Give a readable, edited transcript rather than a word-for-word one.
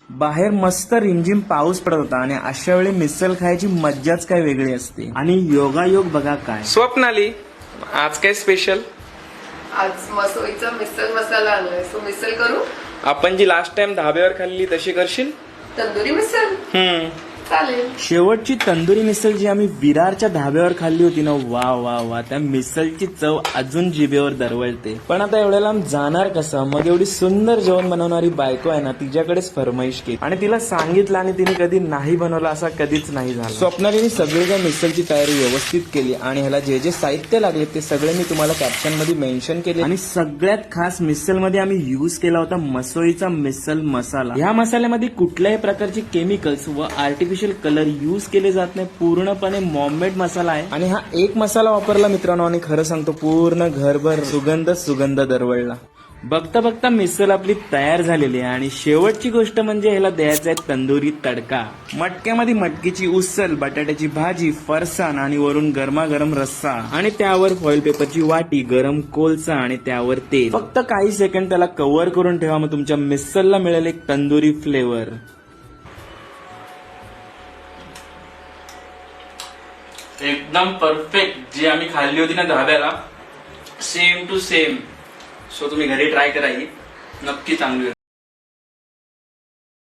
बाहेर मस्त रिमझिम पाऊस पडत होता आणि अशा वेळी मिसल खायची मज्जाच काय वेगळी असते. आणि योगायोग बघा काय. स्वप्नाली, आज काय स्पेशल? आज मसोईचा मिसल मसाला आणलाय, सो मिसल करू. आपण जी लास्ट टाइम धाब्यावर खाल्ली तशी करशील? तंदुरी मिसल चालेल. शेवटची तंदुरी मिसल जी आम्ही विरारच्या धाब्यावर खाल्ली होती ना, वा वा वा, त्या मिसलची चव अजून जिभेवर दरवळते. पण आता एवढ्या लांब जाणार कसं? मग एवढी सुंदर जेवण बनवणारी बायको आहे ना, तिच्याकडेच फरमाईश केली आणि तिला सांगितलं आणि तिने कधी नाही बनवलं असा कधीच नाही झाला. स्वप्नालीने सगळी काय मिसलची तयारी व्यवस्थित केली आणि ह्याला जे जे साहित्य लागले ते सगळे मी तुम्हाला कॅप्शन मध्ये मेन्शन केले. आणि सगळ्यात खास मिसल मध्ये आम्ही युज केला होता मसोईचा मिसल मसाला. ह्या मसाल्यामध्ये कुठल्याही प्रकारचे केमिकल्स व आर्टिफिशियल कलर यूज केले जात नाही. पूर्णपणे मॉममेड मसाला आहे आणि हा एक मसाला वापरला मित्रांनो आणि खरं सांगतो पूर्ण घरभर सुगंध दरवळला. बघता बघता मिसल आपली तयार झालेली आहे आणि शेवटची गोष्ट म्हणजे ह्याला द्यायचा आहे तंदुरी तडका. मटक्यामध्ये मटकीची उसळ, बटाट्याची भाजी, फरसाण आणि वरून गरमागरम रस्सा आणि त्यावर फॉइल पेपरची वाटी, गरम कोळसा आणि त्यावर तेल. फक्त काही सेकंड त्याला कव्हर करून ठेवा, मग तुमच्या मिसलला मिळेल एक तंदुरी फ्लेवर. एकदम परफेक्ट जी आम्ही खाल्ली होती ना धाब्याला, सेम टू सेम. सो तुम्ही घरी ट्राय करा, ही नक्की चांगली होती.